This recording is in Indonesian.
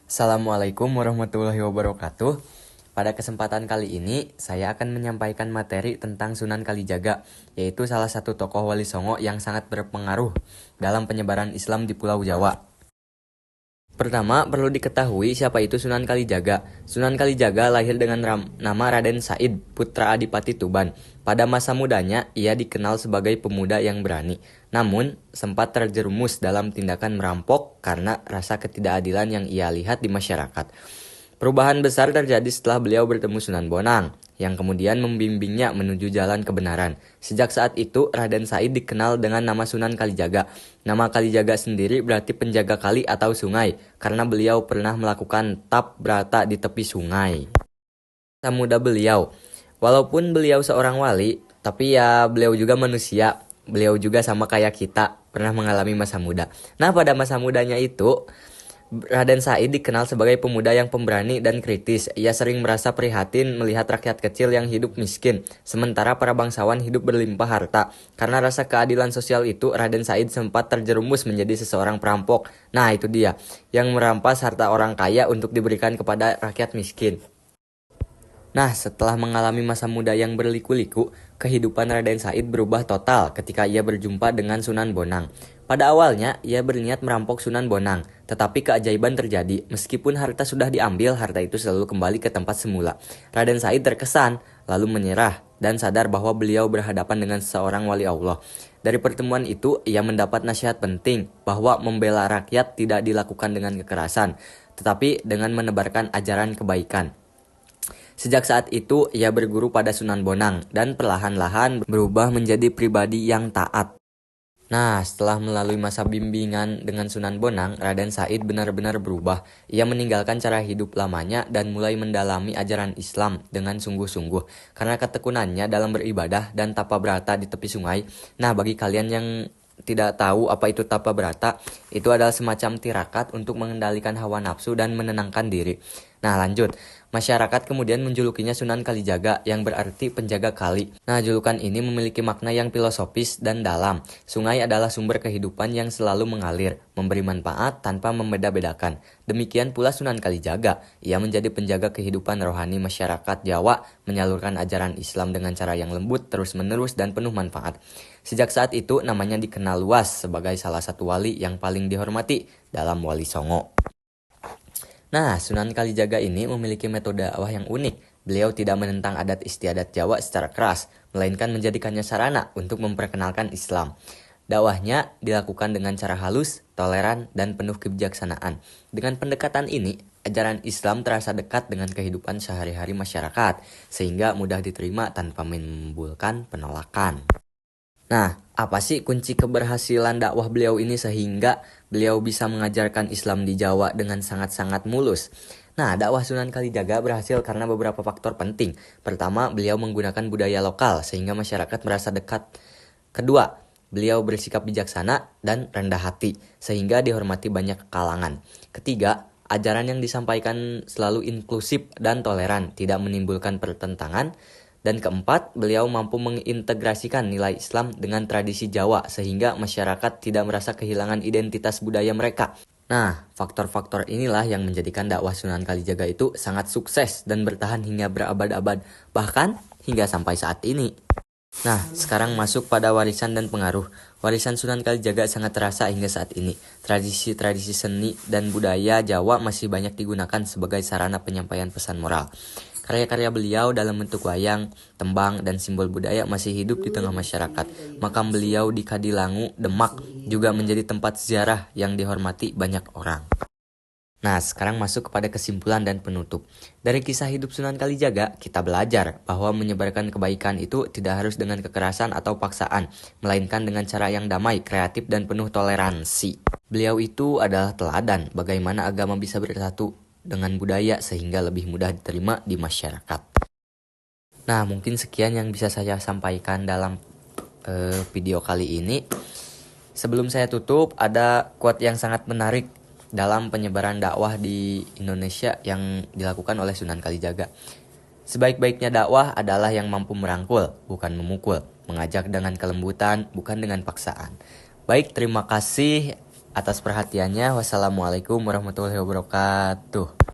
Assalamualaikum warahmatullahi wabarakatuh. Pada kesempatan kali ini, saya akan menyampaikan materi tentang Sunan Kalijaga, yaitu salah satu tokoh Wali Songo yang sangat berpengaruh dalam penyebaran Islam di Pulau Jawa. Pertama, perlu diketahui siapa itu Sunan Kalijaga. Sunan Kalijaga lahir dengan nama Raden Said, putra Adipati Tuban. Pada masa mudanya, ia dikenal sebagai pemuda yang berani. Namun, sempat terjerumus dalam tindakan merampok karena rasa ketidakadilan yang ia lihat di masyarakat. Perubahan besar terjadi setelah beliau bertemu Sunan Bonang, yang kemudian membimbingnya menuju jalan kebenaran. Sejak saat itu, Raden Said dikenal dengan nama Sunan Kalijaga. Nama Kalijaga sendiri berarti penjaga kali atau sungai, karena beliau pernah melakukan tap brata di tepi sungai. Masa muda beliau, walaupun beliau seorang wali, tapi ya beliau juga manusia. Beliau juga sama kayak kita, pernah mengalami masa muda. Nah, pada masa mudanya itu, Raden Said dikenal sebagai pemuda yang pemberani dan kritis. Ia sering merasa prihatin melihat rakyat kecil yang hidup miskin, sementara para bangsawan hidup berlimpah harta. Karena rasa keadilan sosial itu, Raden Said sempat terjerumus menjadi seseorang perampok. Nah, itu dia, yang merampas harta orang kaya untuk diberikan kepada rakyat miskin. Nah, setelah mengalami masa muda yang berliku-liku, kehidupan Raden Said berubah total ketika ia berjumpa dengan Sunan Bonang. Pada awalnya, ia berniat merampok Sunan Bonang, tetapi keajaiban terjadi. Meskipun harta sudah diambil, harta itu selalu kembali ke tempat semula. Raden Said terkesan, lalu menyerah, dan sadar bahwa beliau berhadapan dengan seorang wali Allah. Dari pertemuan itu, ia mendapat nasihat penting bahwa membela rakyat tidak dilakukan dengan kekerasan, tetapi dengan menebarkan ajaran kebaikan. Sejak saat itu, ia berguru pada Sunan Bonang dan perlahan-lahan berubah menjadi pribadi yang taat. Nah, setelah melalui masa bimbingan dengan Sunan Bonang, Raden Said benar-benar berubah. Ia meninggalkan cara hidup lamanya dan mulai mendalami ajaran Islam dengan sungguh-sungguh. Karena ketekunannya dalam beribadah dan tapa brata di tepi sungai. Nah, bagi kalian yang tidak tahu apa itu tapa brata, itu adalah semacam tirakat untuk mengendalikan hawa nafsu dan menenangkan diri. Nah, lanjut. Masyarakat kemudian menjulukinya Sunan Kalijaga yang berarti penjaga kali. Nah, julukan ini memiliki makna yang filosofis dan dalam. Sungai adalah sumber kehidupan yang selalu mengalir, memberi manfaat tanpa membeda-bedakan. Demikian pula Sunan Kalijaga. Ia menjadi penjaga kehidupan rohani masyarakat Jawa, menyalurkan ajaran Islam dengan cara yang lembut, terus-menerus, dan penuh manfaat. Sejak saat itu, namanya dikenal luas sebagai salah satu wali yang paling dihormati dalam Wali Songo. Nah, Sunan Kalijaga ini memiliki metode dakwah yang unik. Beliau tidak menentang adat istiadat Jawa secara keras, melainkan menjadikannya sarana untuk memperkenalkan Islam. Dakwahnya dilakukan dengan cara halus, toleran, dan penuh kebijaksanaan. Dengan pendekatan ini, ajaran Islam terasa dekat dengan kehidupan sehari-hari masyarakat, sehingga mudah diterima tanpa menimbulkan penolakan. Nah, apa sih kunci keberhasilan dakwah beliau ini sehingga beliau bisa mengajarkan Islam di Jawa dengan sangat-sangat mulus? Nah, dakwah Sunan Kalijaga berhasil karena beberapa faktor penting. Pertama, beliau menggunakan budaya lokal sehingga masyarakat merasa dekat. Kedua, beliau bersikap bijaksana dan rendah hati sehingga dihormati banyak kalangan. Ketiga, ajaran yang disampaikan selalu inklusif dan toleran, tidak menimbulkan pertentangan. Dan keempat, beliau mampu mengintegrasikan nilai Islam dengan tradisi Jawa sehingga masyarakat tidak merasa kehilangan identitas budaya mereka. Nah, faktor-faktor inilah yang menjadikan dakwah Sunan Kalijaga itu sangat sukses dan bertahan hingga berabad-abad, bahkan hingga sampai saat ini. Nah, sekarang masuk pada warisan dan pengaruh. Warisan Sunan Kalijaga sangat terasa hingga saat ini. Tradisi-tradisi seni dan budaya Jawa masih banyak digunakan sebagai sarana penyampaian pesan moral. Karya-karya beliau dalam bentuk wayang, tembang, dan simbol budaya masih hidup di tengah masyarakat. Makam beliau di Kadilangu, Demak, juga menjadi tempat ziarah yang dihormati banyak orang. Nah, sekarang masuk kepada kesimpulan dan penutup. Dari kisah hidup Sunan Kalijaga, kita belajar bahwa menyebarkan kebaikan itu tidak harus dengan kekerasan atau paksaan, melainkan dengan cara yang damai, kreatif, dan penuh toleransi. Beliau itu adalah teladan bagaimana agama bisa bersatu dengan budaya sehingga lebih mudah diterima di masyarakat. Nah, mungkin sekian yang bisa saya sampaikan dalam video kali ini. Sebelum saya tutup, ada quote yang sangat menarik dalam penyebaran dakwah di Indonesia yang dilakukan oleh Sunan Kalijaga. Sebaik-baiknya dakwah adalah yang mampu merangkul, bukan memukul, mengajak dengan kelembutan, bukan dengan paksaan. Baik, terima kasih Atas perhatiannya, wassalamualaikum warahmatullahi wabarakatuh.